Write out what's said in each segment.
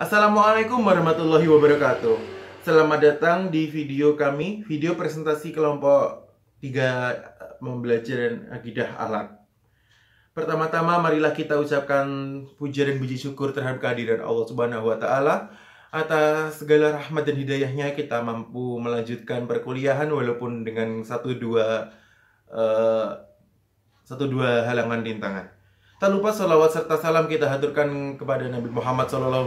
Assalamualaikum warahmatullahi wabarakatuh. Selamat datang di video kami, video presentasi kelompok 3 pembelajaran akidah akhlak. Pertama-tama marilah kita ucapkan puja dan puji syukur terhadap kehadiran Allah Subhanahu wa taala. Atas segala rahmat dan hidayahnya kita mampu melanjutkan perkuliahan walaupun dengan satu dua halangan rintangan. Tak lupa salawat serta salam kita haturkan kepada Nabi Muhammad SAW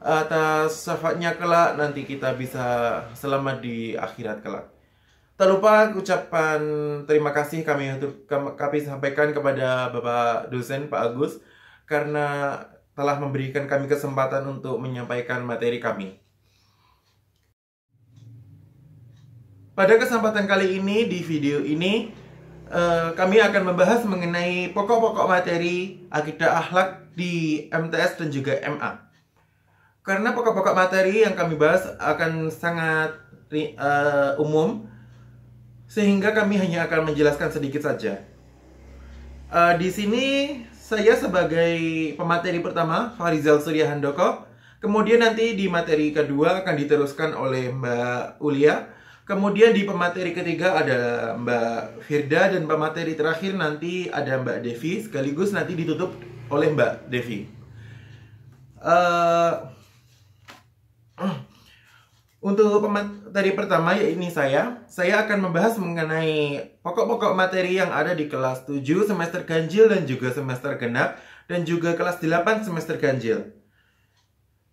atas syafaatnya kelak nanti kita bisa selamat di akhirat kelak. Tak lupa ucapan terima kasih kami sampaikan kepada Bapak dosen Pak Agus karena telah memberikan kami kesempatan untuk menyampaikan materi kami. Pada kesempatan kali ini di video ini kami akan membahas mengenai pokok-pokok materi akidah akhlak di MTS dan juga MA. Karena pokok-pokok materi yang kami bahas akan sangat umum, sehingga kami hanya akan menjelaskan sedikit saja. Di sini saya sebagai pemateri pertama, Farizal Surya Handoko. Kemudian nanti di materi kedua akan diteruskan oleh Mbak Ulia. Kemudian di pemateri ketiga ada Mbak Firda, dan pemateri terakhir nanti ada Mbak Devi, sekaligus nanti ditutup oleh Mbak Devi. Untuk pemateri pertama yaitu saya akan membahas mengenai pokok-pokok materi yang ada di kelas 7 semester ganjil dan juga semester genap, dan juga kelas 8 semester ganjil.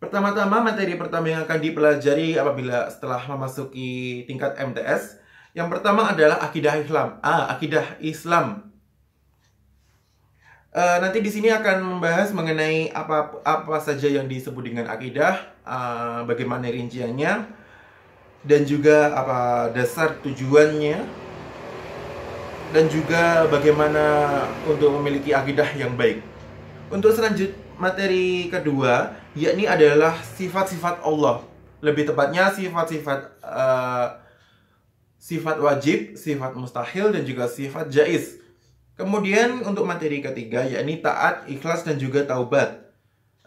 Pertama-tama materi pertama yang akan dipelajari apabila setelah memasuki tingkat MTS, yang pertama adalah akidah Islam. Nanti di sini akan membahas mengenai apa saja yang disebut dengan akidah, bagaimana rinciannya, dan juga apa dasar tujuannya, dan juga bagaimana untuk memiliki akidah yang baik. Untuk selanjutnya materi kedua, yakni adalah sifat-sifat Allah. Lebih tepatnya sifat wajib, sifat mustahil, dan juga sifat jaiz. Kemudian untuk materi ketiga, yakni taat, ikhlas, dan juga taubat.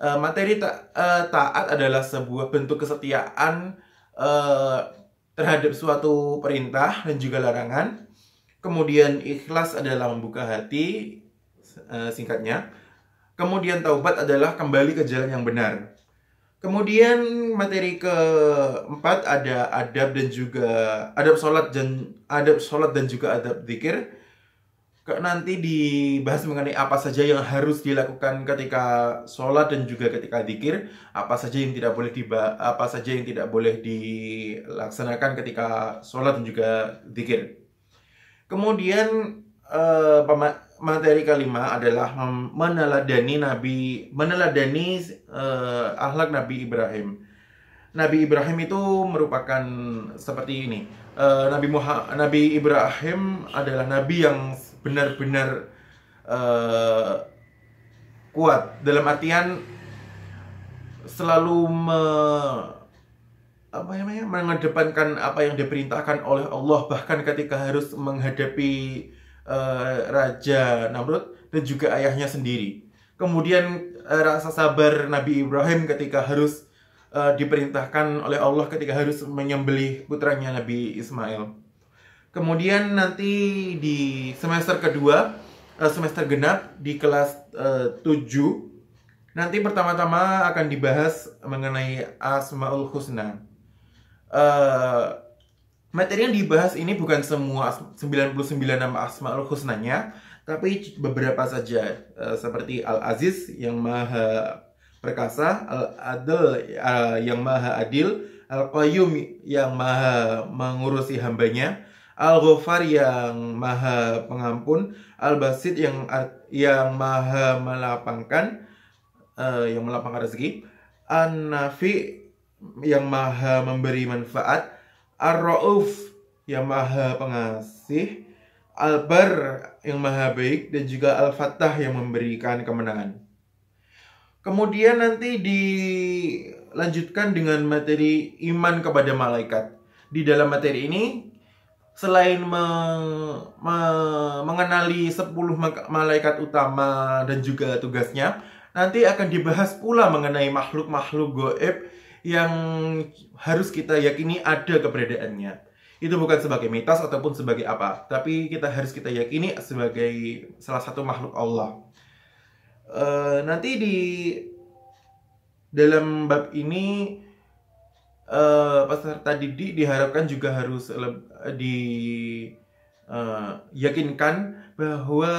Materi taat adalah sebuah bentuk kesetiaan terhadap suatu perintah dan juga larangan. Kemudian ikhlas adalah membuka hati, singkatnya. Kemudian taubat adalah kembali ke jalan yang benar. Kemudian materi keempat ada adab sholat dan juga adab zikir. Nanti dibahas mengenai apa saja yang harus dilakukan ketika sholat dan juga ketika zikir, apa saja yang tidak boleh dilaksanakan ketika sholat dan juga zikir. Kemudian materi kelima adalah meneladani akhlak Nabi Ibrahim. Nabi Ibrahim itu merupakan seperti ini. Nabi Ibrahim adalah nabi yang benar-benar kuat, dalam artian selalu mengedepankan apa yang diperintahkan oleh Allah, bahkan ketika harus menghadapi Raja Namrud dan juga ayahnya sendiri. Kemudian rasa sabar Nabi Ibrahim ketika harus diperintahkan oleh Allah ketika harus menyembelih putranya Nabi Ismail. Kemudian nanti di semester kedua, semester genap di kelas 7, nanti pertama-tama akan dibahas mengenai Asmaul Husna. Materi yang dibahas ini bukan semua 99 nama Asmaul Husnanya, tapi beberapa saja, seperti Al-Aziz yang maha perkasa, Al-Adil yang maha adil, Al-Qayyum yang maha mengurusi hambanya, Al-Ghafar yang maha pengampun, Al-Basit yang maha melapangkan rezeki, An-Nafi yang maha memberi manfaat, Ar-Ra'uf yang maha pengasih, Al-Bar yang maha baik, dan juga Al-Fattah yang memberikan kemenangan. Kemudian nanti dilanjutkan dengan materi iman kepada malaikat. Di dalam materi ini, selain mengenali 10 malaikat utama dan juga tugasnya, Nanti akan dibahas pula mengenai makhluk-makhluk goib yang harus kita yakini ada keberadaannya. Itu bukan sebagai mitos ataupun sebagai apa, tapi kita yakini sebagai salah satu makhluk Allah. Nanti di dalam bab ini peserta didik diharapkan juga harus yakinkan bahwa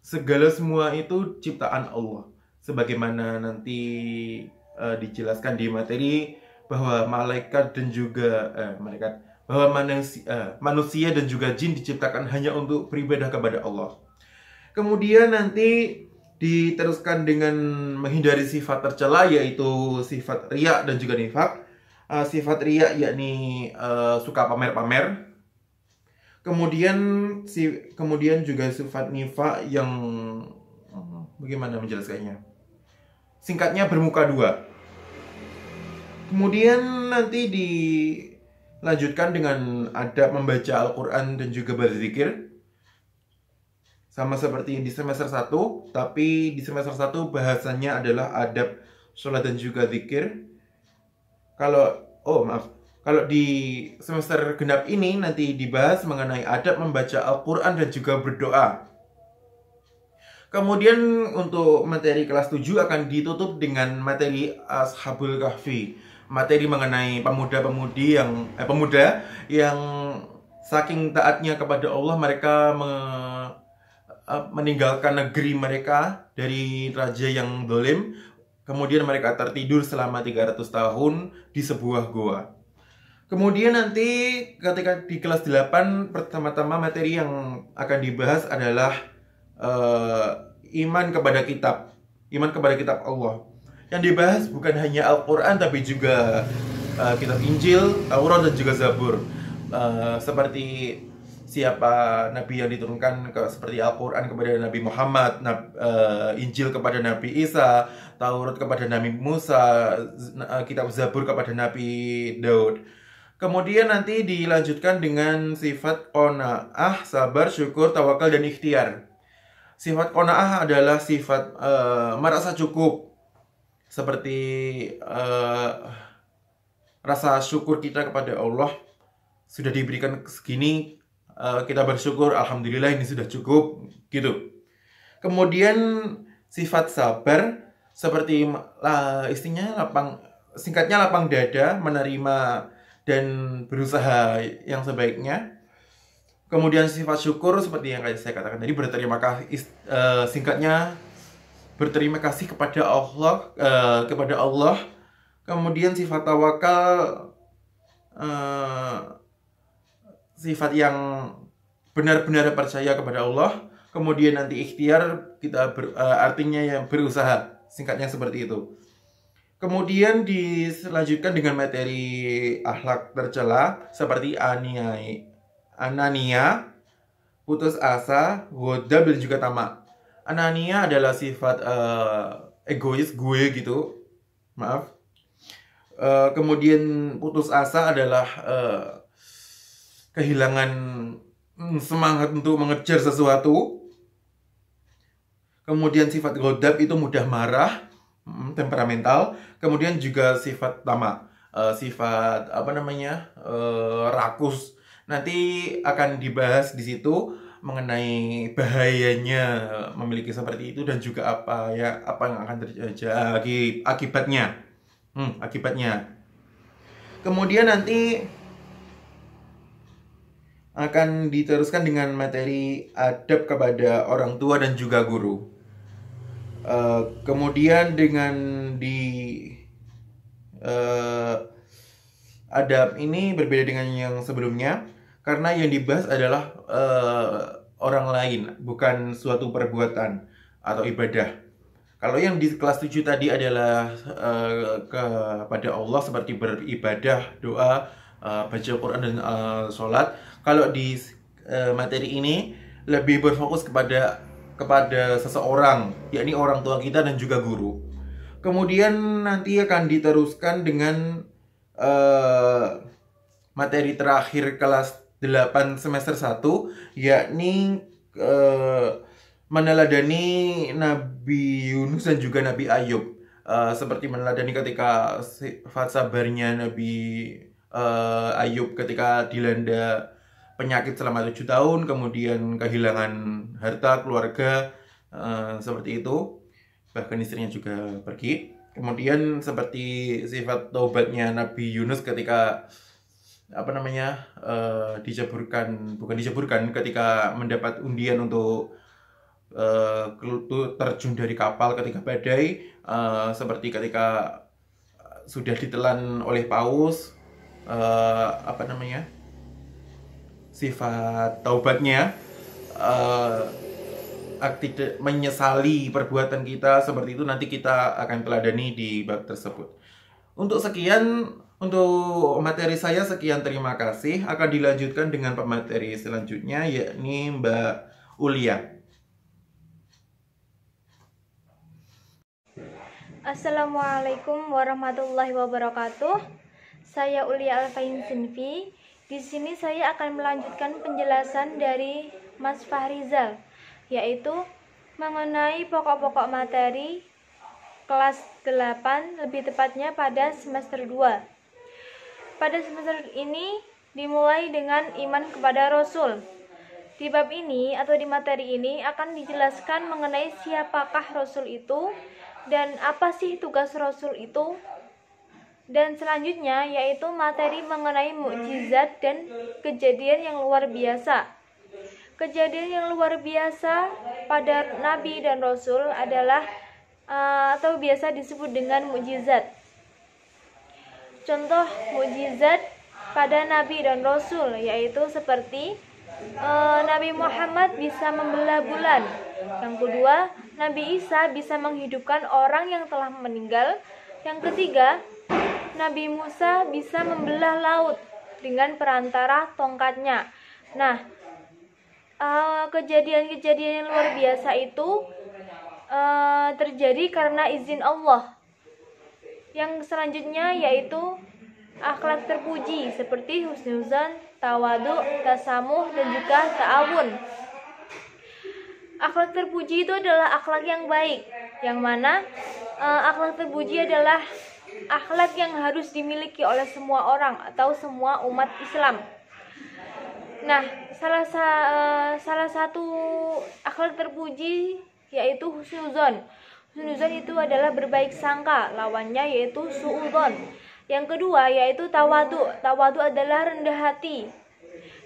segala semua itu ciptaan Allah. Sebagaimana nanti dijelaskan di materi bahwa malaikat dan juga bahwa manusia dan juga jin diciptakan hanya untuk beribadah kepada Allah. Kemudian nanti diteruskan dengan menghindari sifat tercela, yaitu sifat riya dan juga nifak. Sifat riya yakni suka pamer-pamer. Kemudian juga sifat nifak yang bagaimana menjelaskannya? Singkatnya bermuka dua. Kemudian nanti dilanjutkan dengan adab membaca Al-Quran dan juga berzikir. Sama seperti di semester 1, tapi di semester 1 bahasanya adalah adab sholat dan juga zikir. Kalau di semester genap ini nanti dibahas mengenai adab membaca Al-Quran dan juga berdoa. Kemudian untuk materi kelas 7 akan ditutup dengan materi Ashabul Kahfi. Materi mengenai pemuda yang saking taatnya kepada Allah, mereka meninggalkan negeri mereka dari raja yang zalim. Kemudian mereka tertidur selama 300 tahun di sebuah goa. Kemudian nanti ketika di kelas 8, pertama-tama materi yang akan dibahas adalah iman kepada kitab Allah. Yang dibahas bukan hanya Al-Quran, tapi juga kitab Injil, Taurat dan juga Zabur. Seperti siapa nabi yang diturunkan seperti Al-Quran kepada Nabi Muhammad, Injil kepada Nabi Isa, Taurat kepada Nabi Musa, kitab Zabur kepada Nabi Daud. Kemudian nanti dilanjutkan dengan sifat qanaah, sabar, syukur, tawakal, dan ikhtiar. Sifat qanaah adalah sifat merasa cukup, seperti rasa syukur kita kepada Allah sudah diberikan segini, kita bersyukur, alhamdulillah ini sudah cukup, gitu. Kemudian sifat sabar seperti singkatnya lapang dada, menerima dan berusaha yang sebaiknya. Kemudian sifat syukur seperti yang saya katakan tadi, berterima kasih, singkatnya berterima kasih kepada Allah. Kemudian sifat tawakal, sifat yang benar-benar percaya kepada Allah. Kemudian nanti ikhtiar, kita artinya yang berusaha, singkatnya seperti itu. Kemudian dilanjutkan dengan materi akhlak tercela seperti anania, putus asa, ghadab, dan juga tamak. Anania adalah sifat egois, gue gitu, maaf. Kemudian putus asa adalah kehilangan semangat untuk mengejar sesuatu. Kemudian sifat ghadab itu mudah marah, temperamental. Kemudian juga sifat tamak, sifat rakus. Nanti akan dibahas di situ mengenai bahayanya memiliki seperti itu dan juga apa yang akan terjadi akibatnya. Kemudian nanti akan diteruskan dengan materi adab kepada orang tua dan juga guru. Kemudian dengan adab ini berbeda dengan yang sebelumnya, karena yang dibahas adalah orang lain, bukan suatu perbuatan atau ibadah. Kalau yang di kelas 7 tadi adalah kepada Allah seperti beribadah, doa, baca Quran dan sholat. Kalau di materi ini lebih berfokus kepada seseorang, yakni orang tua kita dan juga guru. Kemudian nanti akan diteruskan dengan materi terakhir kelas 8 semester 1, yakni meneladani Nabi Yunus dan juga Nabi Ayub. Seperti meneladani ketika sifat sabarnya Nabi Ayub ketika dilanda penyakit selama 7 tahun, kemudian kehilangan harta, keluarga, seperti itu. Bahkan istrinya juga pergi. Kemudian seperti sifat taubatnya Nabi Yunus ketika bukan diceburkan ketika mendapat undian untuk terjun dari kapal ketika badai, seperti ketika sudah ditelan oleh paus, sifat taubatnya, menyesali perbuatan kita, seperti itu nanti kita akan teladani di bab tersebut. Untuk materi saya sekian, terima kasih. Akan dilanjutkan dengan pemateri selanjutnya, yakni Mbak Ulia. Assalamualaikum warahmatullahi wabarakatuh. Saya Ulia Alfain Sinfi. Di sini saya akan melanjutkan penjelasan dari Mas Fahrizal, yaitu mengenai pokok-pokok materi kelas 8, lebih tepatnya pada semester 2. Pada semester ini dimulai dengan iman kepada Rasul. Di bab ini atau di materi ini akan dijelaskan mengenai siapakah Rasul itu dan apa sih tugas Rasul itu. Dan selanjutnya yaitu materi mengenai mukjizat dan kejadian yang luar biasa. Kejadian yang luar biasa pada Nabi dan Rasul adalah atau biasa disebut dengan mukjizat. Contoh mukjizat pada Nabi dan Rasul yaitu seperti Nabi Muhammad bisa membelah bulan. Yang kedua, Nabi Isa bisa menghidupkan orang yang telah meninggal. Yang ketiga, Nabi Musa bisa membelah laut dengan perantara tongkatnya. Nah, kejadian-kejadian yang luar biasa itu terjadi karena izin Allah. Yang selanjutnya yaitu akhlak terpuji seperti husnuzan, tawadu, tasamuh, dan juga ta'awun. Akhlak terpuji itu adalah akhlak yang baik, yang mana akhlak terpuji adalah akhlak yang harus dimiliki oleh semua orang atau semua umat Islam. Nah, salah satu akhlak terpuji yaitu husnuzon. Husnuzon itu adalah berbaik sangka, lawannya yaitu suudzon. Yang kedua yaitu tawadu. Tawadu adalah rendah hati.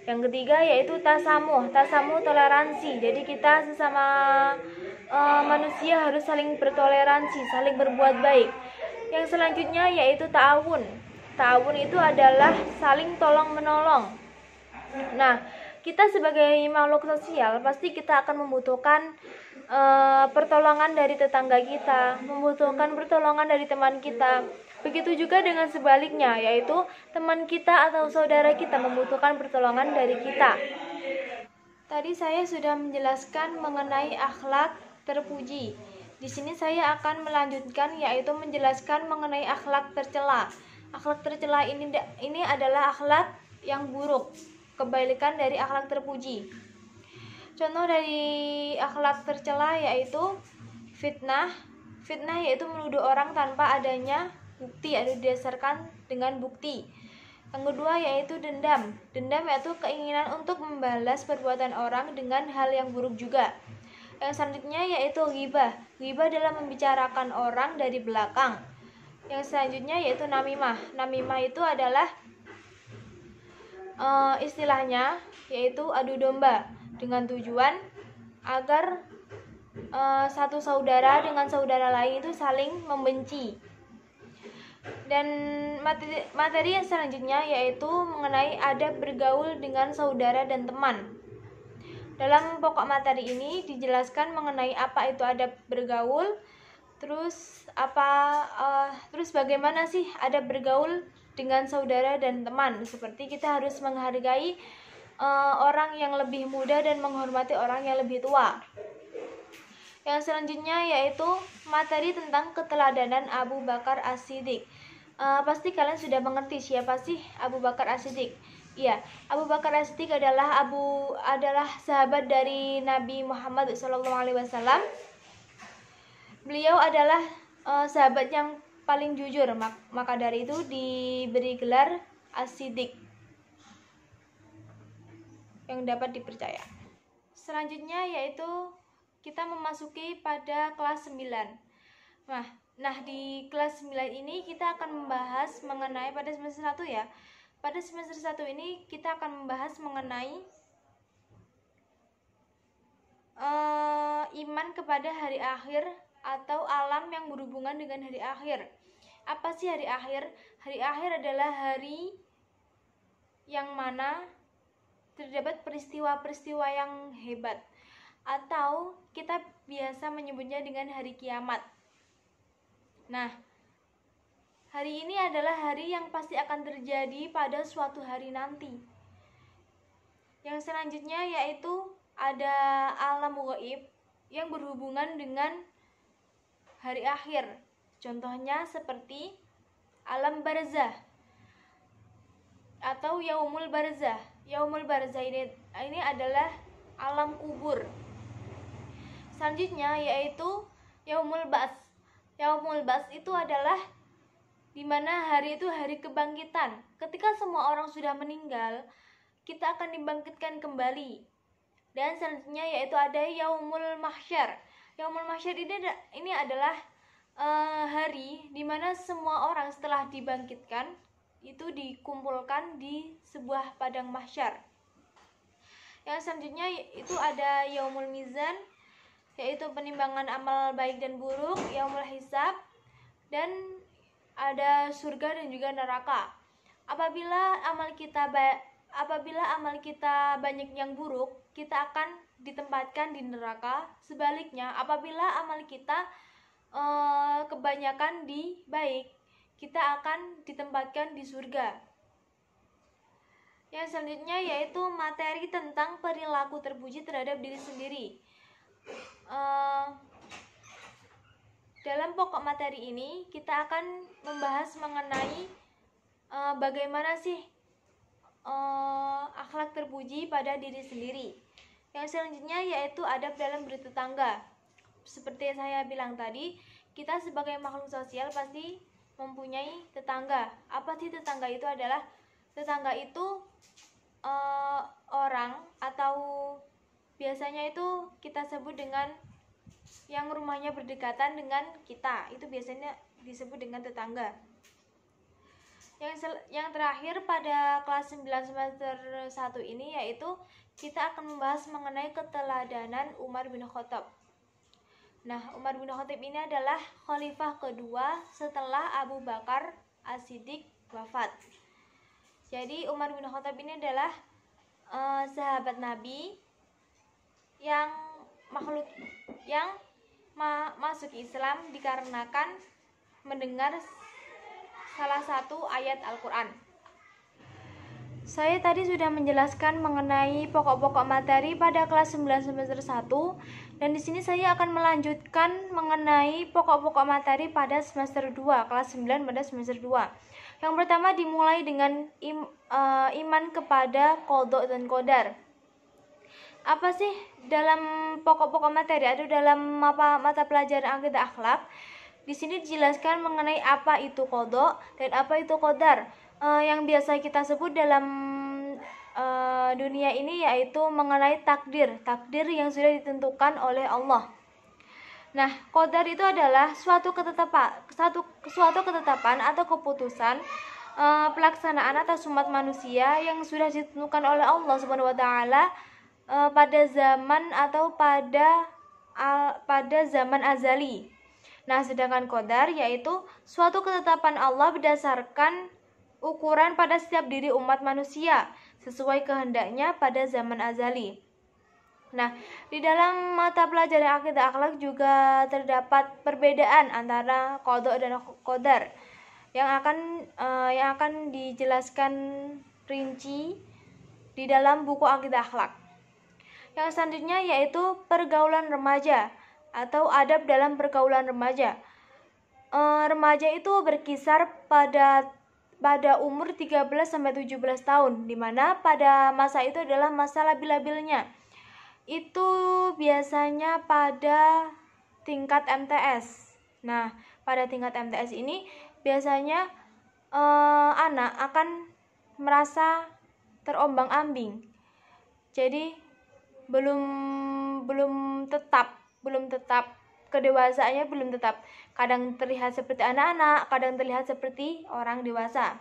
Yang ketiga yaitu tasamuh. Tasamuh toleransi. Jadi kita sesama manusia harus saling bertoleransi, saling berbuat baik. Yang selanjutnya yaitu ta'awun. Ta'awun itu adalah saling tolong menolong. Nah, kita sebagai makhluk sosial pasti kita akan membutuhkan pertolongan dari tetangga kita, membutuhkan pertolongan dari teman kita. Begitu juga dengan sebaliknya, yaitu teman kita atau saudara kita membutuhkan pertolongan dari kita. Tadi saya sudah menjelaskan mengenai akhlak terpuji. Di sini saya akan melanjutkan yaitu menjelaskan mengenai akhlak tercela. Akhlak tercela ini adalah akhlak yang buruk, kebalikan dari akhlak terpuji. Contoh dari akhlak tercela yaitu fitnah. Fitnah yaitu menuduh orang tanpa adanya bukti atau didasarkan dengan bukti. Yang kedua yaitu dendam. Dendam yaitu keinginan untuk membalas perbuatan orang dengan hal yang buruk juga. Yang selanjutnya yaitu ghibah. Ghibah adalah membicarakan orang dari belakang. Yang selanjutnya yaitu namimah. Namimah itu adalah istilahnya yaitu adu domba dengan tujuan agar satu saudara dengan saudara lain itu saling membenci. Dan materi yang selanjutnya yaitu mengenai adab bergaul dengan saudara dan teman. Dalam pokok materi ini dijelaskan mengenai apa itu adab bergaul, terus bagaimana sih adab bergaul dengan saudara dan teman. Seperti kita harus menghargai orang yang lebih muda dan menghormati orang yang lebih tua. Yang selanjutnya yaitu materi tentang keteladanan Abu Bakar As-Siddiq. Pasti kalian sudah mengerti siapa sih Abu Bakar As-Siddiq. Ya, Abu Bakar As-Siddiq adalah sahabat dari Nabi Muhammad SAW. Beliau adalah sahabat yang paling jujur, maka dari itu diberi gelar As-Siddiq yang dapat dipercaya. Selanjutnya yaitu kita memasuki pada kelas 9. Nah, di kelas 9 ini kita akan membahas mengenai pada semester 1 ya. Pada semester 1 ini kita akan membahas mengenai iman kepada hari akhir atau alam yang berhubungan dengan hari akhir. Apa sih hari akhir? Hari akhir adalah hari yang mana terdapat peristiwa-peristiwa yang hebat, atau kita biasa menyebutnya dengan hari kiamat. Nah, hari ini adalah hari yang pasti akan terjadi pada suatu hari nanti. Yang selanjutnya yaitu ada alam gaib yang berhubungan dengan hari akhir. Contohnya seperti alam barzah atau yaumul barzah. Yaumul barzah ini adalah alam kubur. Selanjutnya yaitu yaumul ba'ts. Yaumul ba'ts itu adalah di mana hari itu hari kebangkitan. Ketika semua orang sudah meninggal, kita akan dibangkitkan kembali. Dan selanjutnya yaitu ada yaumul mahsyar. Yaumul mahsyar ini adalah hari di mana semua orang setelah dibangkitkan itu dikumpulkan di sebuah padang mahsyar. Yang selanjutnya itu ada yaumul mizan, yaitu penimbangan amal baik dan buruk, yaumul hisab, dan ada surga dan juga neraka. Apabila amal kita banyak yang buruk, kita akan ditempatkan di neraka. Sebaliknya, apabila amal kita kebanyakan di baik, kita akan ditempatkan di surga. Yang selanjutnya yaitu materi tentang perilaku terpuji terhadap diri sendiri. Dalam pokok materi ini kita akan membahas mengenai bagaimana sih akhlak terpuji pada diri sendiri. Yang selanjutnya yaitu adab dalam bertetangga. Seperti saya bilang tadi, kita sebagai makhluk sosial pasti mempunyai tetangga. Apa sih tetangga itu? Adalah tetangga itu orang atau biasanya itu kita sebut dengan yang rumahnya berdekatan dengan kita, itu biasanya disebut dengan tetangga. Yang terakhir pada kelas 9 semester 1 ini yaitu kita akan membahas mengenai keteladanan Umar bin Khattab. Nah, Umar bin Khattab ini adalah khalifah kedua setelah Abu Bakar As-Siddiq wafat. Jadi Umar bin Khattab ini adalah sahabat Nabi yang masuk Islam dikarenakan mendengar salah satu ayat Al-Quran. Saya tadi sudah menjelaskan mengenai pokok-pokok materi pada kelas 9 semester 1, dan di sini saya akan melanjutkan mengenai pokok-pokok materi pada semester 2, kelas 9 pada semester 2. Yang pertama dimulai dengan iman kepada qadha dan qadar. Apa sih dalam pokok-pokok materi atau dalam mata pelajaran akidah akhlak? Di sini dijelaskan mengenai apa itu qadha dan apa itu qadar. Yang biasa kita sebut dalam dunia ini yaitu mengenai takdir yang sudah ditentukan oleh Allah. Nah, qadar itu adalah suatu ketetapan atau keputusan pelaksanaan atas umat manusia yang sudah ditentukan oleh Allah Subhanahu wa taala pada zaman atau pada zaman azali. Nah, sedangkan qadar yaitu suatu ketetapan Allah berdasarkan ukuran pada setiap diri umat manusia sesuai kehendaknya pada zaman azali. Nah, di dalam mata pelajaran akidah akhlak juga terdapat perbedaan antara qadha dan qadar yang akan dijelaskan rinci di dalam buku akidah akhlak. Yang selanjutnya yaitu pergaulan remaja atau adab dalam pergaulan remaja. Remaja itu berkisar pada pada umur 13-17 tahun, dimana pada masa itu adalah masa labil-labilnya. Itu biasanya pada tingkat MTS. Nah, pada tingkat MTS ini biasanya anak akan merasa terombang-ambing. Jadi belum tetap kedewasaannya belum tetap. Kadang terlihat seperti anak-anak, kadang terlihat seperti orang dewasa.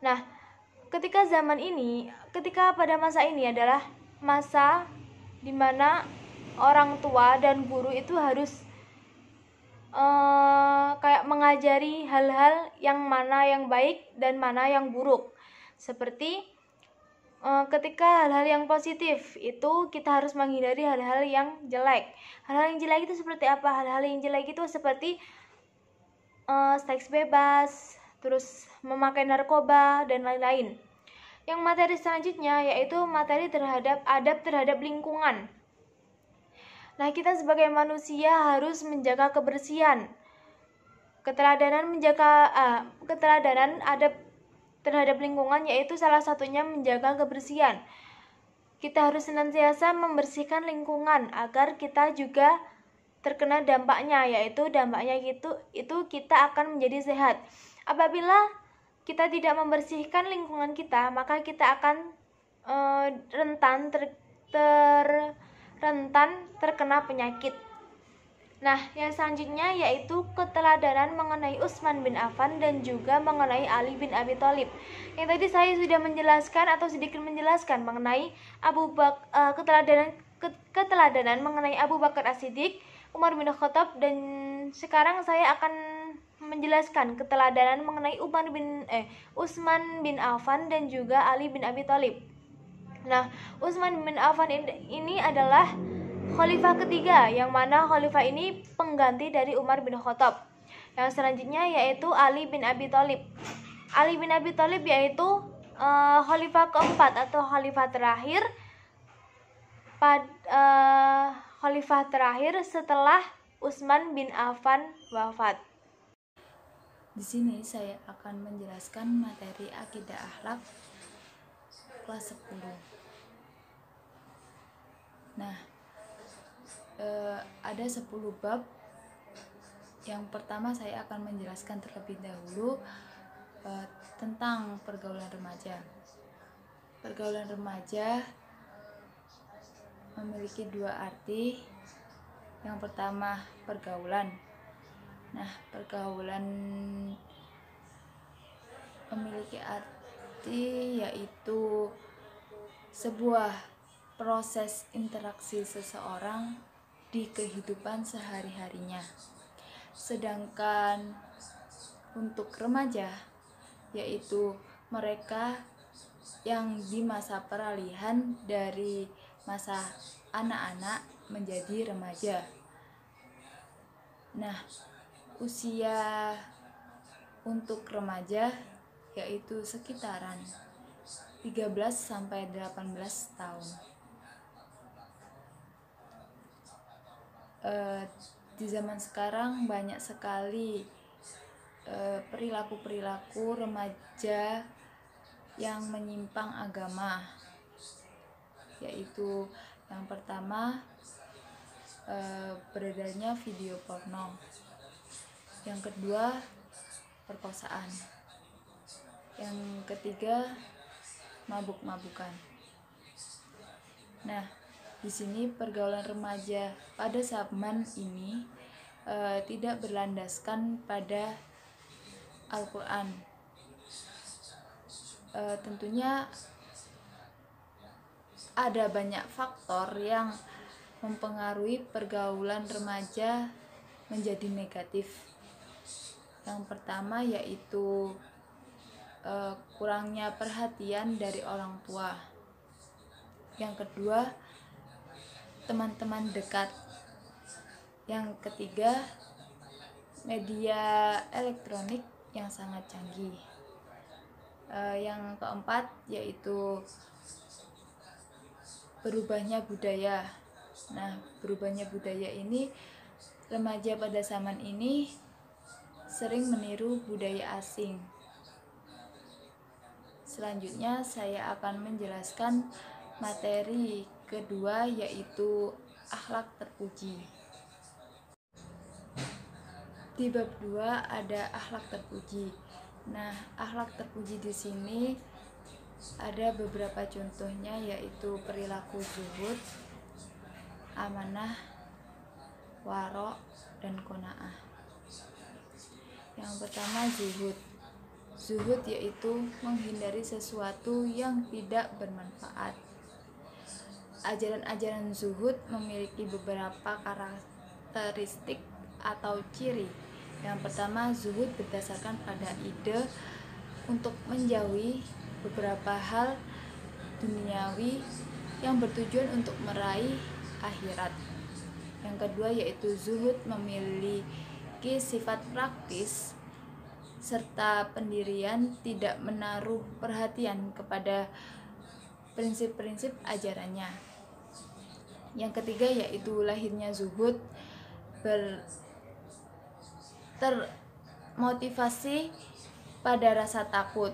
Nah, ketika pada masa ini adalah masa dimana orang tua dan guru itu harus kayak mengajari hal-hal yang mana yang baik dan mana yang buruk. Seperti ketika hal-hal yang positif itu kita harus menghindari hal-hal yang jelek. Hal-hal yang jelek itu seperti apa? Hal-hal yang jelek itu seperti seks bebas, terus memakai narkoba dan lain-lain. Yang materi selanjutnya yaitu materi terhadap adab terhadap lingkungan. Nah, kita sebagai manusia harus menjaga kebersihan. Keteladanan adab terhadap lingkungan yaitu salah satunya menjaga kebersihan. Kita harus senantiasa membersihkan lingkungan agar kita juga terkena dampaknya, yaitu dampaknya itu kita akan menjadi sehat. Apabila kita tidak membersihkan lingkungan kita, maka kita akan rentan terkena penyakit. Nah, yang selanjutnya yaitu keteladanan mengenai Utsman bin Affan dan juga mengenai Ali bin Abi Thalib. Yang tadi saya sudah menjelaskan atau sedikit menjelaskan mengenai keteladanan mengenai Abu Bakar As-Siddiq, Umar bin Khattab, dan sekarang saya akan menjelaskan keteladanan mengenai Utsman bin Affan dan juga Ali bin Abi Thalib. Nah, Utsman bin Affan ini adalah khalifah ketiga, yang mana khalifah ini pengganti dari Umar bin Khattab. Yang selanjutnya yaitu Ali bin Abi Thalib. Ali bin Abi Thalib yaitu khalifah keempat atau khalifah terakhir setelah Utsman bin Affan wafat. Di sini saya akan menjelaskan materi akidah akhlak kelas 10. Nah, ada 10 bab. Yang pertama saya akan menjelaskan terlebih dahulu tentang pergaulan remaja. Pergaulan remaja memiliki dua arti. Yang pertama pergaulan. Nah, pergaulan memiliki arti yaitu sebuah proses interaksi seseorang di kehidupan sehari-harinya. Sedangkan untuk remaja yaitu mereka yang di masa peralihan dari masa anak-anak menjadi remaja. Nah, usia untuk remaja yaitu sekitaran 13-18 tahun. Di zaman sekarang banyak sekali perilaku-perilaku remaja yang menyimpang agama, yaitu yang pertama beredarnya video porno, yang kedua perkosaan, yang ketiga mabuk-mabukan. Nah, di sini pergaulan remaja pada zaman ini tidak berlandaskan pada Al-Quran. Tentunya ada banyak faktor yang mempengaruhi pergaulan remaja menjadi negatif. Yang pertama yaitu kurangnya perhatian dari orang tua. Yang kedua, teman-teman dekat. Yang ketiga, media elektronik yang sangat canggih. Yang keempat yaitu berubahnya budaya. Nah, berubahnya budaya ini, remaja pada zaman ini sering meniru budaya asing. Selanjutnya saya akan menjelaskan materi kedua, yaitu akhlak terpuji. Di bab 2 ada akhlak terpuji. Nah, akhlak terpuji di sini ada beberapa contohnya, yaitu perilaku zuhud, amanah, waro', dan qanaah. Yang pertama, zuhud. Zuhud yaitu menghindari sesuatu yang tidak bermanfaat. Ajaran-ajaran zuhud memiliki beberapa karakteristik atau ciri. Yang pertama, zuhud berdasarkan pada ide untuk menjauhi beberapa hal duniawi yang bertujuan untuk meraih akhirat. Yang kedua yaitu zuhud memiliki sifat praktis serta pendirian, tidak menaruh perhatian kepada prinsip-prinsip ajarannya. Yang ketiga yaitu lahirnya zuhud termotivasi pada rasa takut.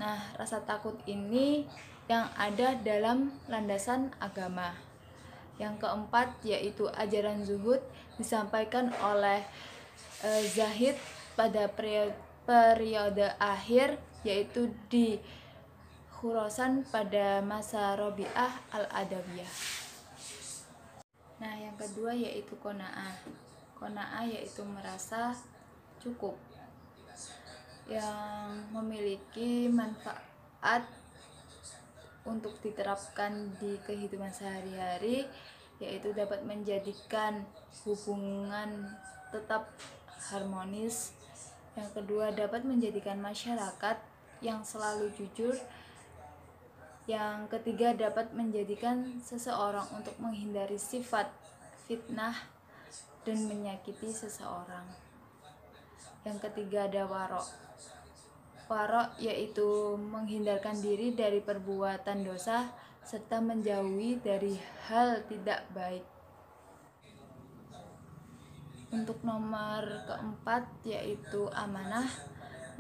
Nah, rasa takut ini yang ada dalam landasan agama. Yang keempat yaitu ajaran zuhud disampaikan oleh Zahid pada periode akhir, yaitu di Khurasan pada masa Rabi'ah al-Adawiyah. Nah, yang kedua yaitu qanaah. Qanaah yaitu merasa cukup, yang memiliki manfaat untuk diterapkan di kehidupan sehari-hari, yaitu dapat menjadikan hubungan tetap harmonis. Yang kedua, dapat menjadikan masyarakat yang selalu jujur. Yang ketiga, dapat menjadikan seseorang untuk menghindari sifat fitnah dan menyakiti seseorang. Yang ketiga ada waro'. Waro' yaitu menghindarkan diri dari perbuatan dosa serta menjauhi dari hal tidak baik. Untuk nomor keempat yaitu amanah.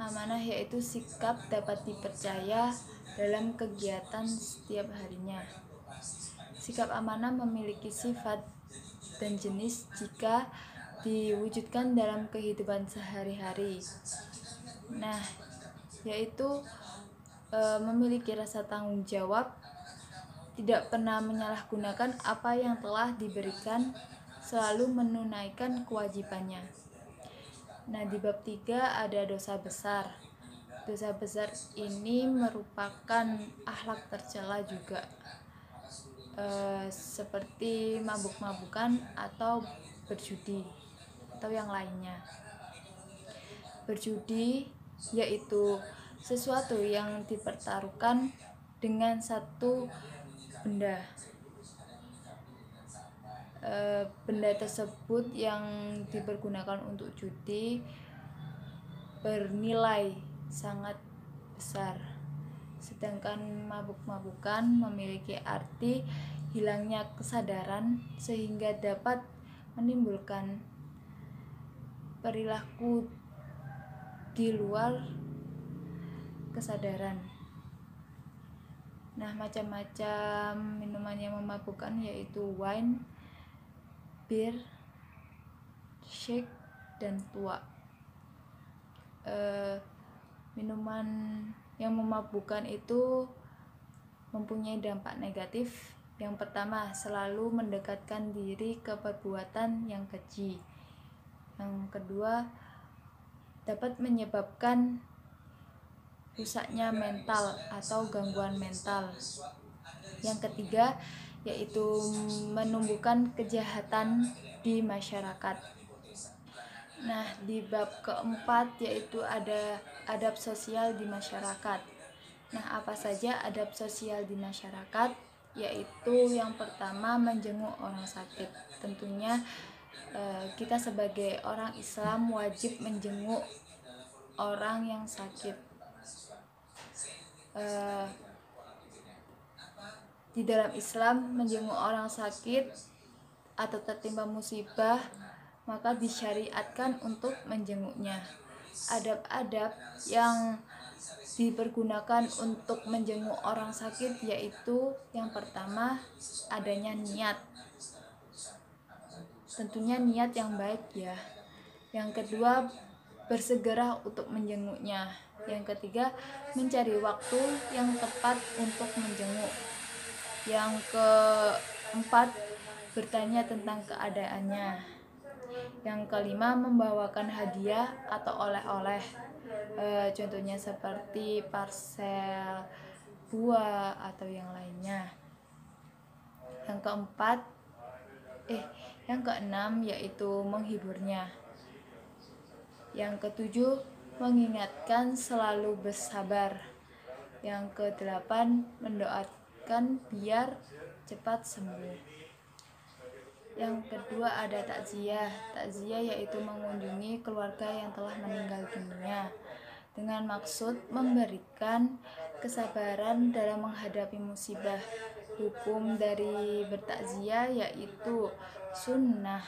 Amanah yaitu sikap dapat dipercaya dalam kegiatan setiap harinya. Sikap amanah memiliki sifat dan jenis jika diwujudkan dalam kehidupan sehari-hari. Nah, yaitu memiliki rasa tanggung jawab, tidak pernah menyalahgunakan apa yang telah diberikan, selalu menunaikan kewajibannya. Nah, di bab 3 ada dosa besar. Dosa besar ini merupakan akhlak tercela juga, seperti mabuk-mabukan atau berjudi atau yang lainnya. Berjudi yaitu sesuatu yang dipertaruhkan dengan satu benda. Benda tersebut yang dipergunakan untuk judi bernilai sangat besar. Sedangkan mabuk-mabukan memiliki arti hilangnya kesadaran sehingga dapat menimbulkan perilaku di luar kesadaran. Nah, macam-macam minuman yang memabukkan yaitu wine, bir, shake, dan tua. Minuman yang memabukkan itu mempunyai dampak negatif. Yang pertama, selalu mendekatkan diri ke perbuatan yang keji. Yang kedua, dapat menyebabkan rusaknya mental atau gangguan mental. Yang ketiga, yaitu menumbuhkan kejahatan di masyarakat. Nah, di bab keempat yaitu ada adab sosial di masyarakat. Nah, apa saja adab sosial di masyarakat? Yaitu yang pertama, menjenguk orang sakit. Tentunya kita sebagai orang Islam wajib menjenguk orang yang sakit. Di dalam Islam, menjenguk orang sakit atau tertimpa musibah maka disyariatkan untuk menjenguknya. Adab-adab yang dipergunakan untuk menjenguk orang sakit, yaitu yang pertama adanya niat. Tentunya niat yang baik ya. Yang kedua, bersegera untuk menjenguknya. Yang ketiga, mencari waktu yang tepat untuk menjenguk. Yang keempat, bertanya tentang keadaannya. Yang kelima, membawakan hadiah atau oleh-oleh. Contohnya seperti parsel buah atau yang lainnya. Yang keempat, yang keenam yaitu menghiburnya. Yang ketujuh, mengingatkan selalu bersabar. Yang kedelapan, mendoakan biar cepat sembuh. Yang kedua ada takziah. Takziah yaitu mengunjungi keluarga yang telah meninggal dunia dengan maksud memberikan kesabaran dalam menghadapi musibah. Hukum dari bertakziah yaitu sunnah.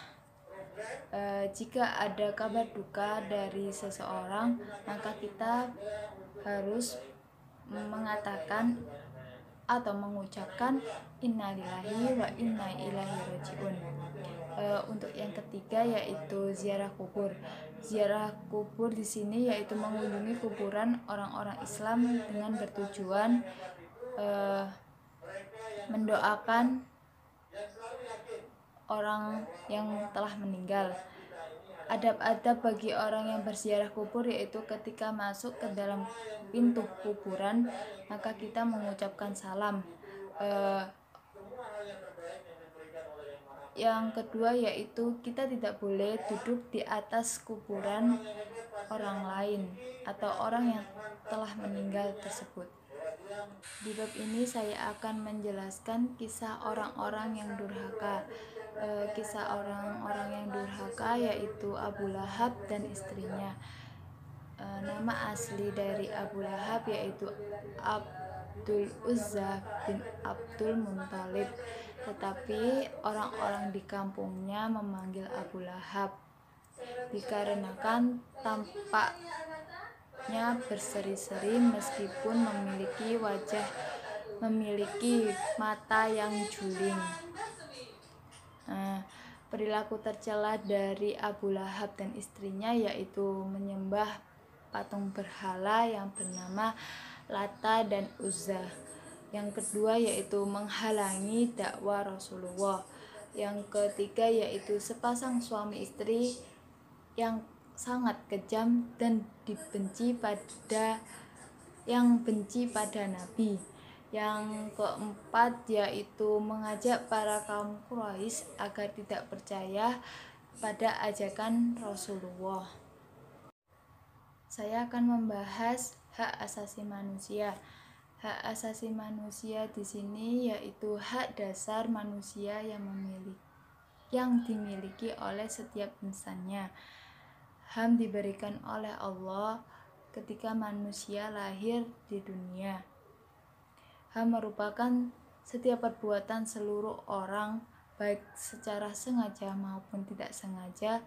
Jika ada kabar duka dari seseorang, maka kita harus mengatakan atau mengucapkan innalillahi wa inna ilaihi rajiun. Untuk yang ketiga yaitu ziarah kubur. Ziarah kubur di sini yaitu mengunjungi kuburan orang-orang Islam dengan bertujuan mendoakan orang yang telah meninggal. Adab-adab bagi orang yang berziarah kubur yaitu ketika masuk ke dalam pintu kuburan, maka kita mengucapkan salam. Yang kedua yaitu kita tidak boleh duduk di atas kuburan orang lain atau orang yang telah meninggal tersebut. Di bab ini saya akan menjelaskan kisah orang-orang yang durhaka. Kisah orang-orang yang durhaka yaitu Abu Lahab dan istrinya. Nama asli dari Abu Lahab yaitu Abdul Uzza bin Abdul Muthalib, tetapi orang-orang di kampungnya memanggil Abu Lahab dikarenakan tampaknya berseri-seri meskipun memiliki mata yang juling. Perilaku tercela dari Abu Lahab dan istrinya yaitu menyembah patung berhala yang bernama Lata dan Uzza. Yang kedua yaitu menghalangi dakwah Rasulullah. Yang ketiga yaitu sepasang suami istri yang sangat kejam dan benci pada Nabi. Yang keempat yaitu mengajak para kaum Quraisy agar tidak percaya pada ajakan Rasulullah. Saya akan membahas hak asasi manusia. Hak asasi manusia di sini yaitu hak dasar manusia yang dimiliki oleh setiap insannya. HAM diberikan oleh Allah ketika manusia lahir di dunia. HAM merupakan setiap perbuatan seluruh orang, baik secara sengaja maupun tidak sengaja,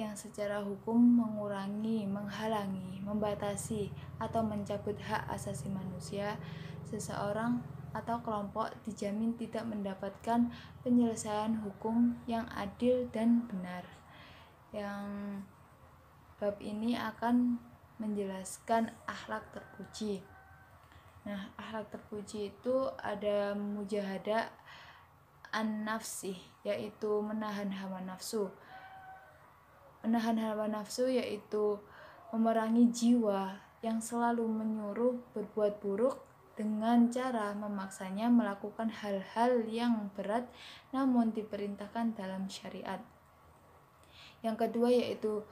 yang secara hukum mengurangi, menghalangi, membatasi, atau mencabut hak asasi manusia. Seseorang atau kelompok dijamin tidak mendapatkan penyelesaian hukum yang adil dan benar. Yang bab ini akan menjelaskan akhlak terpuji. Nah, akhlak terpuji itu ada mujahadah an-nafsi, yaitu menahan hawa nafsu. Menahan hawa nafsu yaitu memerangi jiwa yang selalu menyuruh berbuat buruk dengan cara memaksanya melakukan hal-hal yang berat namun diperintahkan dalam syariat. Yang kedua yaitu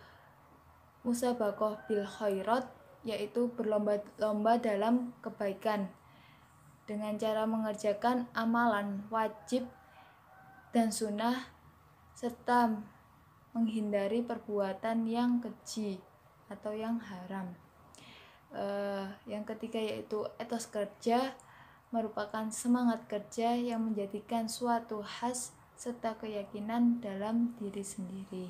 musabaqah bil khairat, yaitu berlomba-lomba dalam kebaikan dengan cara mengerjakan amalan wajib dan sunnah serta menghindari perbuatan yang keji atau yang haram. Yang ketiga yaitu etos kerja, merupakan semangat kerja yang menjadikan suatu khas serta keyakinan dalam diri sendiri.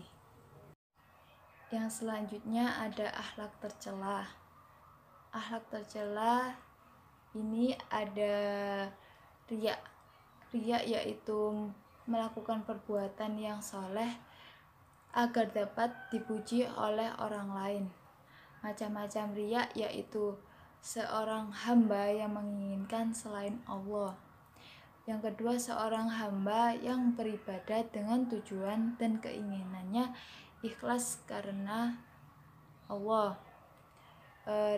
Yang selanjutnya ada akhlak tercela. akhlak tercela ini ada riya. Riya yaitu melakukan perbuatan yang soleh agar dapat dipuji oleh orang lain. Macam-macam riya yaitu seorang hamba yang menginginkan selain Allah. Yang kedua, seorang hamba yang beribadah dengan tujuan dan keinginannya ikhlas karena Allah.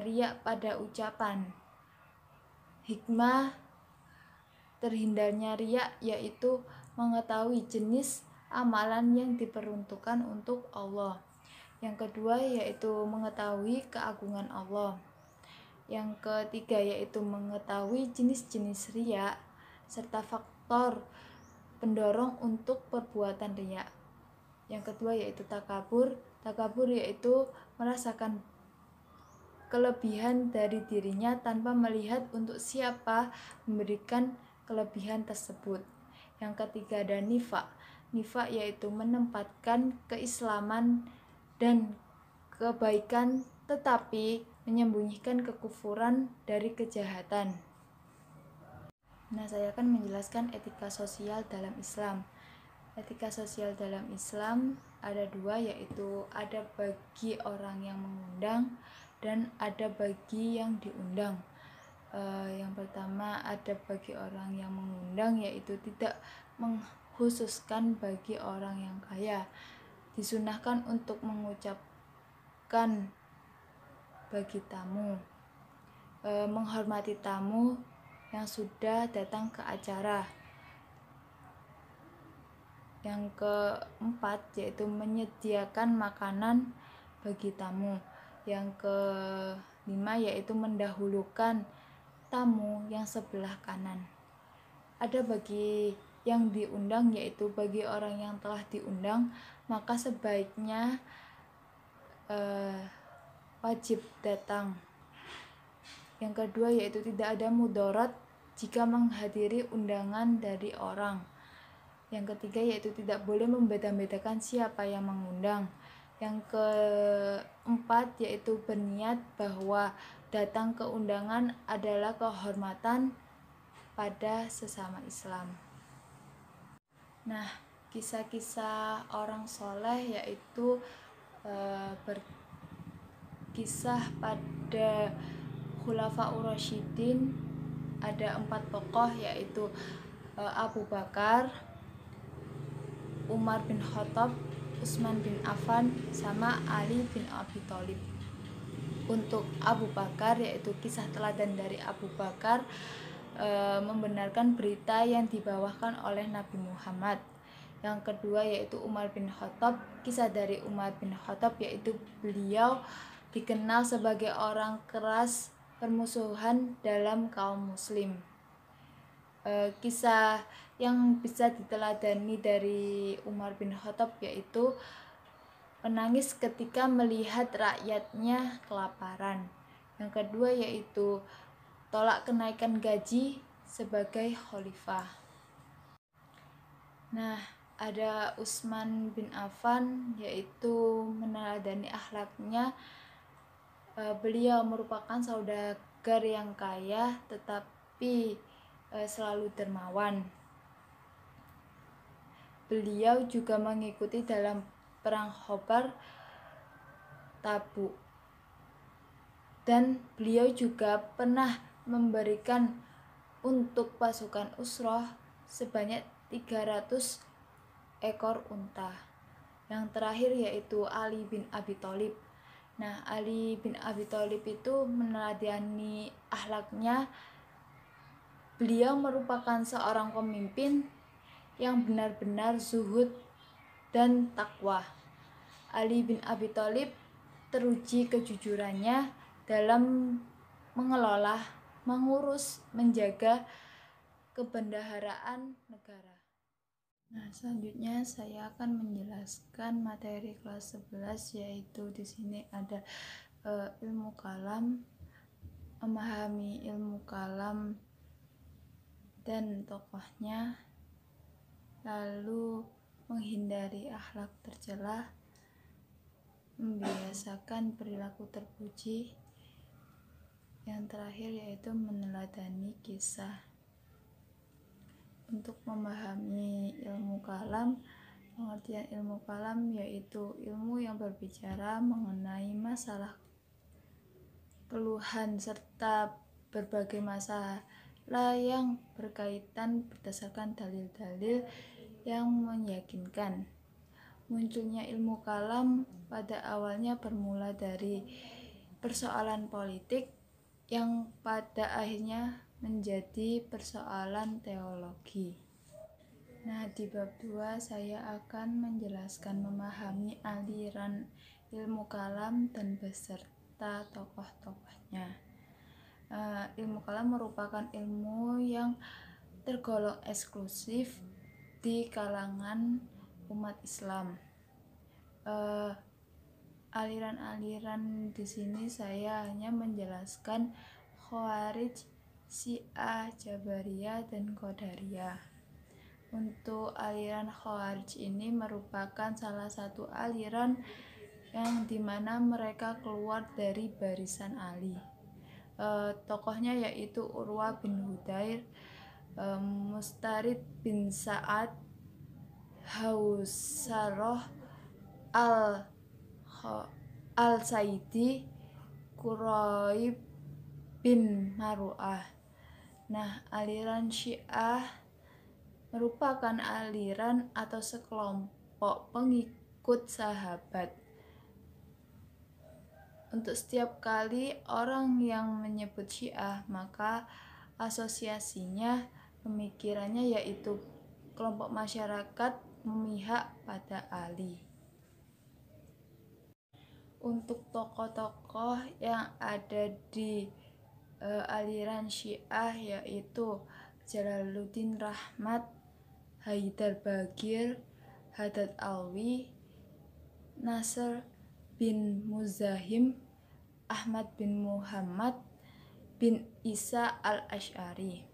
Riya pada ucapan. Hikmah terhindarnya riya yaitu mengetahui jenis amalan yang diperuntukkan untuk Allah. Yang kedua yaitu mengetahui keagungan Allah. Yang ketiga yaitu mengetahui jenis-jenis riya serta faktor pendorong untuk perbuatan riya. Yang kedua yaitu takabur. Takabur yaitu merasakan kelebihan dari dirinya tanpa melihat untuk siapa memberikan kelebihan tersebut. Yang ketiga ada nifaq. Nifaq yaitu menempatkan keislaman dan kebaikan tetapi menyembunyikan kekufuran dari kejahatan. Nah, saya akan menjelaskan etika sosial dalam Islam. Etika sosial dalam Islam ada dua, yaitu ada bagi orang yang mengundang dan ada bagi yang diundang. Yang pertama ada bagi orang yang mengundang, yaitu tidak mengkhususkan bagi orang yang kaya. Disunahkan untuk mengucapkan bagi tamu, menghormati tamu yang sudah datang ke acara. Yang keempat yaitu menyediakan makanan bagi tamu. Yang kelima yaitu mendahulukan tamu yang sebelah kanan. Ada bagi yang diundang, yaitu bagi orang yang telah diundang, maka sebaiknya wajib datang. Yang kedua yaitu tidak ada mudarat jika menghadiri undangan dari orang. Yang ketiga yaitu tidak boleh membeda-bedakan siapa yang mengundang. Yang keempat yaitu berniat bahwa datang ke undangan adalah kehormatan pada sesama Islam. Nah, kisah-kisah orang soleh yaitu berkisah pada Khulafaur Rasyidin. Ada 4 tokoh yaitu Abu Bakar, Umar bin Khattab, Utsman bin Affan, sama Ali bin Abi Thalib. Untuk Abu Bakar yaitu kisah teladan dari Abu Bakar membenarkan berita yang dibawakan oleh Nabi Muhammad. Yang kedua yaitu Umar bin Khattab. Kisah dari Umar bin Khattab yaitu beliau dikenal sebagai orang keras permusuhan dalam kaum muslim. Kisah yang bisa diteladani dari Umar bin Khattab yaitu menangis ketika melihat rakyatnya kelaparan. Yang kedua yaitu tolak kenaikan gaji sebagai khalifah. Nah, ada Utsman bin Affan yaitu meneladani akhlaknya. Beliau merupakan saudagar yang kaya tetapi selalu dermawan. Beliau juga mengikuti dalam perang Khobar, Tabuk, dan beliau juga pernah memberikan untuk pasukan Usroh sebanyak 300 ekor unta. Yang terakhir yaitu Ali bin Abi Thalib. Nah, Ali bin Abi Thalib itu meneladani akhlaknya. Beliau merupakan seorang pemimpin yang benar-benar zuhud dan takwa. Ali bin Abi Thalib teruji kejujurannya dalam mengelola, mengurus, menjaga kebendaharaan negara. Nah, selanjutnya saya akan menjelaskan materi kelas 11, yaitu di sini ada ilmu kalam, memahami ilmu kalam dan tokohnya, lalu menghindari akhlak tercela, membiasakan perilaku terpuji, Yang terakhir yaitu meneladani kisah. Untuk memahami ilmu kalam, pengertian ilmu kalam yaitu ilmu yang berbicara mengenai masalah, keluhan, serta berbagai masalah yang berkaitan berdasarkan dalil-dalil yang meyakinkan. Munculnya ilmu kalam pada awalnya bermula dari persoalan politik yang pada akhirnya menjadi persoalan teologi. Nah, di bab 2 saya akan menjelaskan memahami aliran ilmu kalam dan beserta tokoh-tokohnya. Ilmu kalam merupakan ilmu yang tergolong eksklusif di kalangan umat Islam. Aliran-aliran di sini saya hanya menjelaskan Khawarij, Syiah, Jabariyah, dan Qadariyah. Untuk aliran Khawarij ini merupakan salah satu aliran yang dimana mereka keluar dari barisan Ali. Tokohnya yaitu Urwah bin Hudair, Mustarid bin Sa'ad, Hausaroh al-Saidi, Quraib bin Maru'ah. Nah, aliran Syiah merupakan aliran atau sekelompok pengikut sahabat. Untuk setiap kali orang yang menyebut Syiah, maka asosiasinya, pemikirannya yaitu kelompok masyarakat memihak pada Ali. Untuk tokoh-tokoh yang ada di aliran Syiah yaitu Jalaluddin Rahmat, Haidar Bagir, Haddad Alwi, Nasr bin Muzahim, Ahmad bin Muhammad bin Isa al-Asy'ari.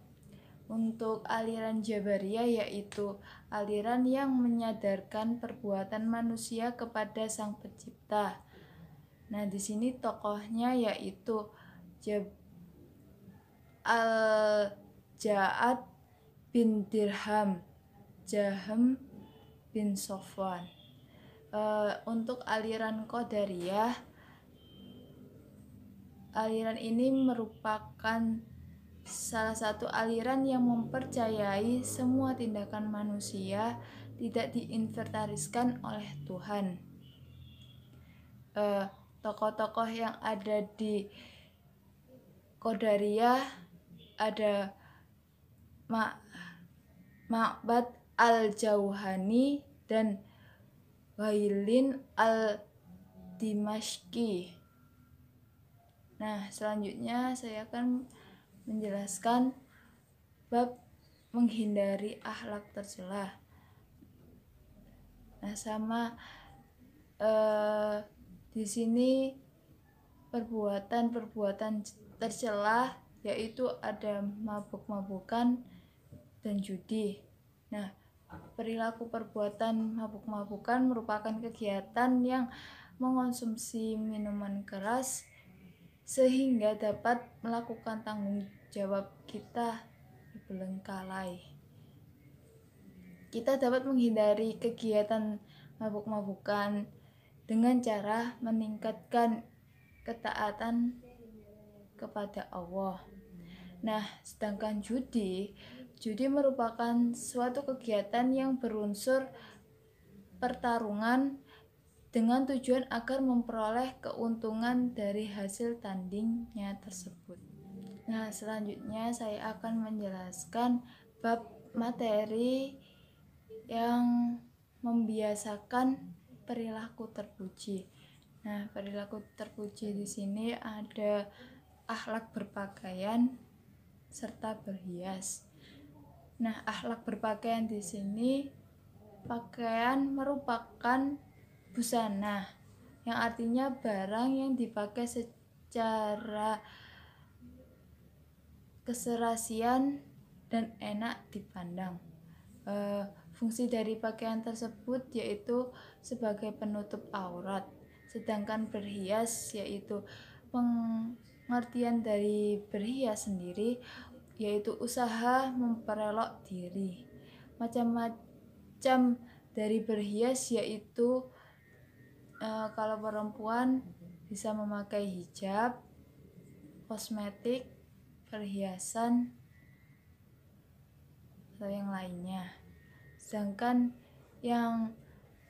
Untuk aliran Jabariyah yaitu aliran yang menyadarkan perbuatan manusia kepada Sang Pencipta. Nah, di sini tokohnya yaitu Al-Ja'ad bin Dirham, Jahm bin Sofwan. Untuk aliran Qadariyah, aliran ini merupakan salah satu aliran yang mempercayai semua tindakan manusia tidak diinventariskan oleh Tuhan. Tokoh-tokoh yang ada di Qadariyah ada Ma'bad al-Jauhani dan Wailin al-Dimashqi. Nah, selanjutnya saya akan menjelaskan bab menghindari akhlak tercela. Nah, sama di sini perbuatan tercela yaitu ada mabuk-mabukan dan judi. Nah, perilaku perbuatan mabuk-mabukan merupakan kegiatan yang mengonsumsi minuman keras sehingga dapat melakukan tanggung jawab kita dibelengkalai. Kita dapat menghindari kegiatan mabuk-mabukan dengan cara meningkatkan ketaatan kepada Allah. Nah, sedangkan judi merupakan suatu kegiatan yang berunsur pertarungan dengan tujuan agar memperoleh keuntungan dari hasil tandingnya tersebut. Nah, selanjutnya saya akan menjelaskan bab materi yang membiasakan perilaku terpuji. Nah, perilaku terpuji di sini ada akhlak berpakaian serta berhias. Nah, akhlak berpakaian di sini, pakaian merupakan busana, yang artinya barang yang dipakai secara keserasian dan enak dipandang. Fungsi dari pakaian tersebut yaitu sebagai penutup aurat, sedangkan berhias yaitu Pengertian dari berhias sendiri yaitu usaha memperelok diri. Macam-macam dari berhias yaitu kalau perempuan bisa memakai hijab, kosmetik, perhiasan, atau yang lainnya. Sedangkan yang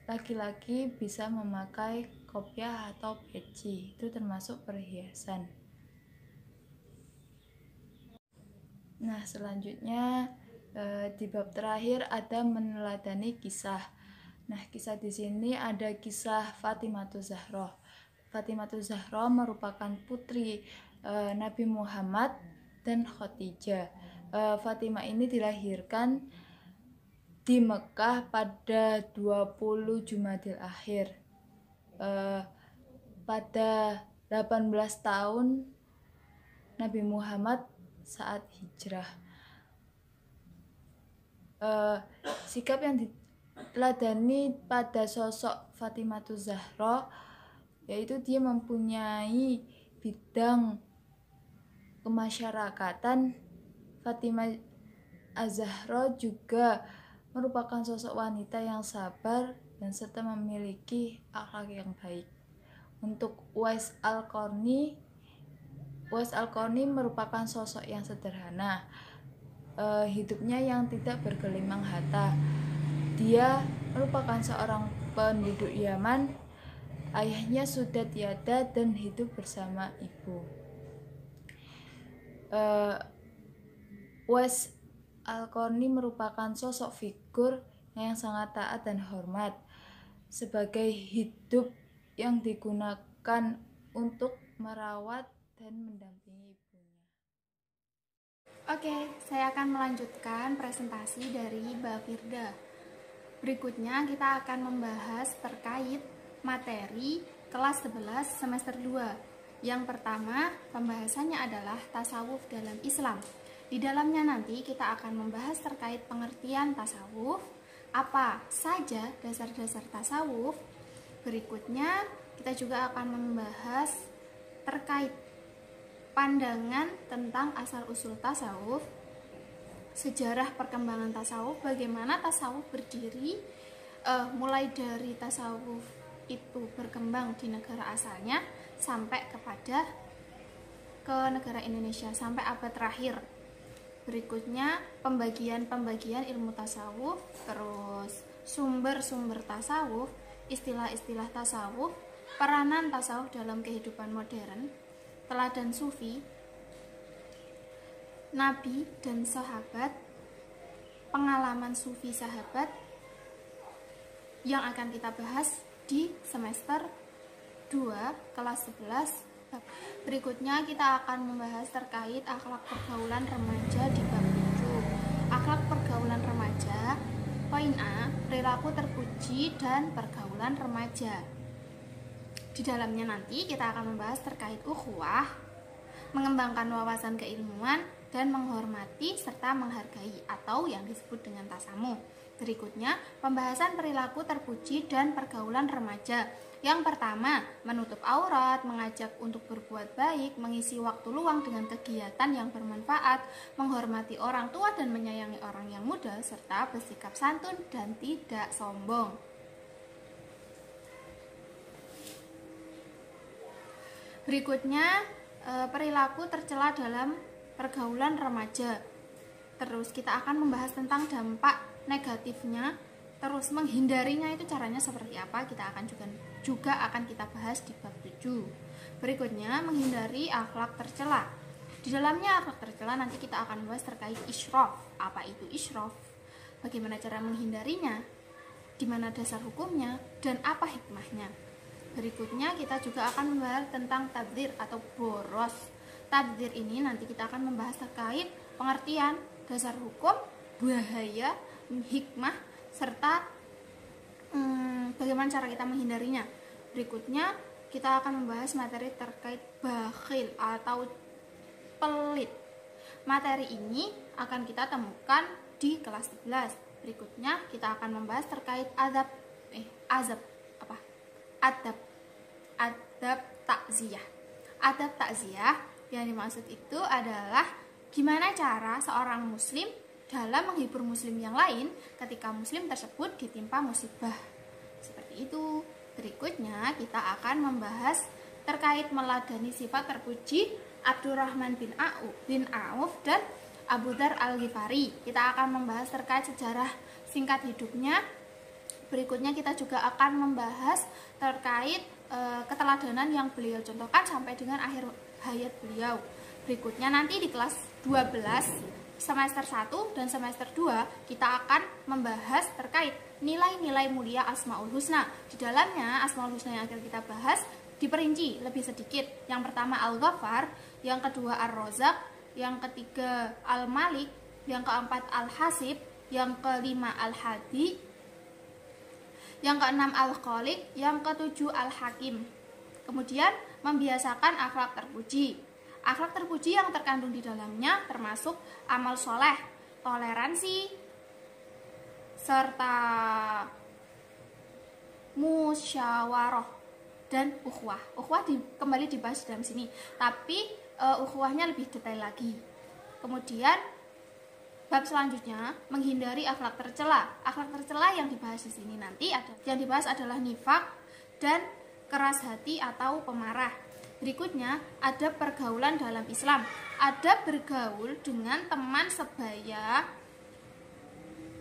laki-laki bisa memakai kopiah atau peci, itu termasuk perhiasan. Nah, selanjutnya di bab terakhir ada meneladani kisah. Nah, kisah di sini ada kisah Fatimatus Zahra. Fatimatus Zahra merupakan putri Nabi Muhammad dan Khadijah. Fatimah ini dilahirkan di Mekah pada 20 Jumadil Akhir. Pada 18 tahun Nabi Muhammad saat hijrah. Sikap yang diteladani pada sosok Fatimatus Zahra yaitu dia mempunyai bidang kemasyarakatan. Fatimah Az-Zahra juga merupakan sosok wanita yang sabar dan serta memiliki akhlak yang baik. Untuk Uwais Al-Qarni merupakan sosok yang sederhana, hidupnya yang tidak bergelimang harta. Dia merupakan seorang penduduk Yaman, ayahnya sudah tiada dan hidup bersama ibu. Uwais Al-Qarni merupakan sosok figur yang sangat taat dan hormat sebagai hidup yang digunakan untuk merawat dan mendampingi ibunya. Oke, saya akan melanjutkan presentasi dari Mbak Firda. Berikutnya kita akan membahas terkait materi kelas 11 semester 2. Yang pertama, pembahasannya adalah tasawuf dalam Islam. Di dalamnya nanti kita akan membahas terkait pengertian tasawuf, apa saja dasar-dasar tasawuf. Berikutnya kita juga akan membahas terkait pandangan tentang asal-usul tasawuf, sejarah perkembangan tasawuf, bagaimana tasawuf berdiri, mulai dari tasawuf itu berkembang di negara asalnya sampai ke negara Indonesia sampai abad terakhir. Berikutnya pembagian ilmu tasawuf, terus sumber-sumber tasawuf, istilah-istilah tasawuf, peranan tasawuf dalam kehidupan modern, teladan sufi, nabi dan sahabat, pengalaman sufi sahabat yang akan kita bahas di semester 2 kelas 11. Berikutnya kita akan membahas terkait akhlak pergaulan remaja di bab 7. Akhlak pergaulan remaja, poin A, perilaku terpuji dan pergaulan remaja. Di dalamnya nanti kita akan membahas terkait ukhuwah, mengembangkan wawasan keilmuan, dan menghormati serta menghargai atau yang disebut dengan tasamuh. Berikutnya, pembahasan perilaku terpuji dan pergaulan remaja. Yang pertama, menutup aurat, mengajak untuk berbuat baik, mengisi waktu luang dengan kegiatan yang bermanfaat, menghormati orang tua dan menyayangi orang yang muda, serta bersikap santun dan tidak sombong. Berikutnya, perilaku tercela dalam pergaulan remaja. Terus kita akan membahas tentang dampak negatifnya, terus menghindarinya itu caranya seperti apa, kita akan juga akan kita bahas di bab 7. Berikutnya, menghindari akhlak tercela. Di dalamnya akhlak tercela nanti kita akan bahas terkait isyraf. Apa itu isyraf? Bagaimana cara menghindarinya? Di mana dasar hukumnya dan apa hikmahnya? Berikutnya kita juga akan membahas tentang tabdzir atau boros. Tabdzir ini nanti kita akan membahas terkait pengertian, dasar hukum, bahaya, hikmah, serta bagaimana cara kita menghindarinya. Berikutnya kita akan membahas materi terkait bakhil atau pelit. Materi ini akan kita temukan di kelas 11. Berikutnya kita akan membahas terkait adab takziyah. Adab takziyah Yang dimaksud itu adalah gimana cara seorang muslim dalam menghibur muslim yang lain ketika muslim tersebut ditimpa musibah. Seperti itu. Berikutnya kita akan membahas terkait meladani sifat terpuji Abdurrahman bin Auf dan Abu Dzar Al-Ghifari. Kita akan membahas terkait sejarah singkat hidupnya. Berikutnya kita juga akan membahas terkait keteladanan yang beliau contohkan sampai dengan akhir hayat beliau. Berikutnya nanti di kelas 12 semester 1 dan semester 2 kita akan membahas terkait nilai-nilai mulia Asmaul Husna. Di dalamnya Asmaul Husna yang akan kita bahas diperinci lebih sedikit. Yang pertama Al-Ghaffar, yang kedua Ar-Razzaq, yang ketiga Al-Malik, yang keempat Al-Hasib, yang kelima Al-Hadi, yang keenam Al-Khaliq, yang ketujuh Al-Hakim. Kemudian membiasakan akhlak terpuji. Akhlak terpuji yang terkandung di dalamnya termasuk amal soleh, toleransi, serta musyawarah dan ukhuwah. Ukhuwah kembali dibahas dalam sini, tapi ukhuwahnya lebih detail lagi. Kemudian bab selanjutnya menghindari akhlak tercela. Akhlak tercela yang dibahas di sini nanti yang dibahas adalah nifak dan keras hati atau pemarah. Berikutnya ada pergaulan dalam Islam. Ada bergaul dengan teman sebaya.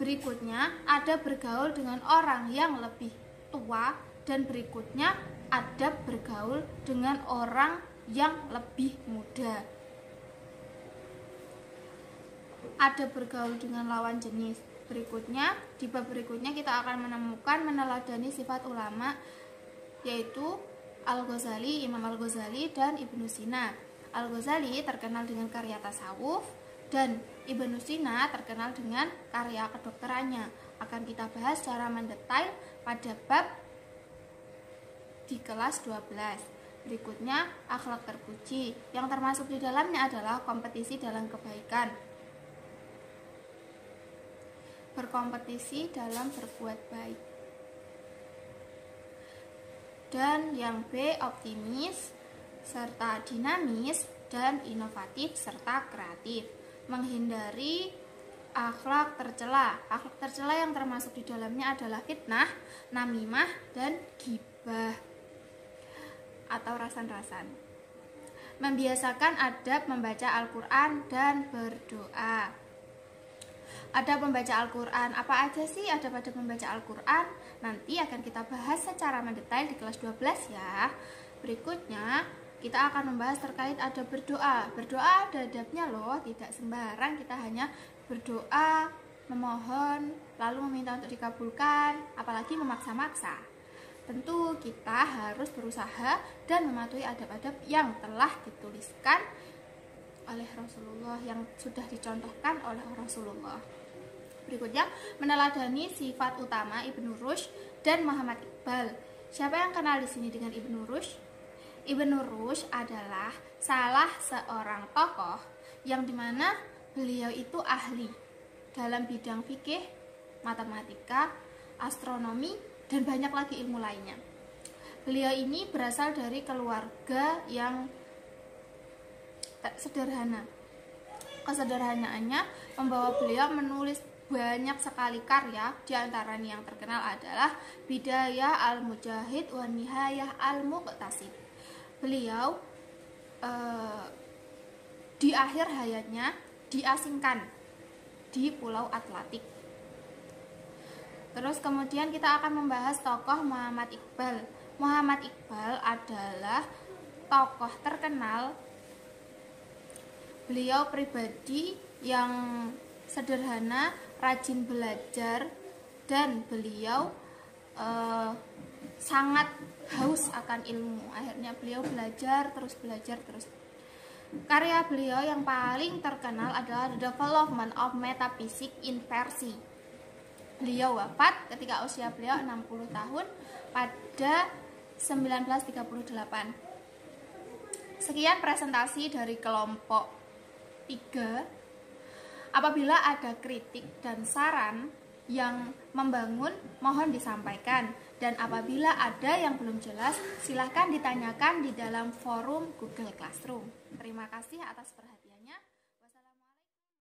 Berikutnya ada bergaul dengan orang yang lebih tua. Dan berikutnya ada bergaul dengan orang yang lebih muda. Ada bergaul dengan lawan jenis. Berikutnya, di bab berikutnya kita akan menemukan meneladani sifat ulama, yaitu Al-Ghazali, Imam Al-Ghazali dan Ibnu Sina. Al-Ghazali terkenal dengan karya tasawuf dan Ibnu Sina terkenal dengan karya kedokterannya. Akan kita bahas secara mendetail pada bab di kelas 12. Berikutnya akhlak terpuji, yang termasuk di dalamnya adalah kompetisi dalam kebaikan. Berkompetisi dalam berbuat baik. Dan yang B, optimis serta dinamis dan inovatif serta kreatif. Menghindari akhlak tercela. Akhlak tercela yang termasuk di dalamnya adalah fitnah, namimah, dan ghibah atau rasan-rasan. Membiasakan adab membaca Al-Quran dan berdoa. Adab membaca Al-Quran, apa aja sih adab-adab membaca Al-Quran? Nanti akan kita bahas secara mendetail di kelas 12 ya. Berikutnya kita akan membahas terkait adab berdoa. Berdoa ada adabnya loh, tidak sembarang kita hanya berdoa, memohon, lalu meminta untuk dikabulkan, apalagi memaksa-maksa. Tentu kita harus berusaha dan mematuhi adab-adab yang telah dituliskan oleh Rasulullah, yang sudah dicontohkan oleh Rasulullah. Berikutnya, meneladani sifat utama Ibnu Rushd dan Muhammad Iqbal. Siapa yang kenal di sini dengan Ibnu Rushd? Ibnu Rushd adalah salah seorang tokoh yang dimana beliau itu ahli dalam bidang fikih, matematika, astronomi, dan banyak lagi ilmu lainnya. Beliau ini berasal dari keluarga yang sederhana. Kesederhanaannya membawa beliau menulis banyak sekali karya, diantaranya yang terkenal adalah Bidayah Al-Mujahid wa Nihayah Al-Muqtasid. Beliau di akhir hayatnya diasingkan di Pulau Atlantik. Terus kemudian kita akan membahas tokoh Muhammad Iqbal. Muhammad Iqbal adalah tokoh terkenal. Beliau pribadi yang sederhana, rajin belajar, dan beliau sangat haus akan ilmu. Akhirnya beliau belajar terus. Karya beliau yang paling terkenal adalah The Development of Metaphysics in Persia. Beliau wafat ketika usia beliau 60 tahun pada 1938. Sekian presentasi dari kelompok 3. Apabila ada kritik dan saran yang membangun, mohon disampaikan. Dan apabila ada yang belum jelas, silahkan ditanyakan di dalam forum Google Classroom. Terima kasih atas perhatian.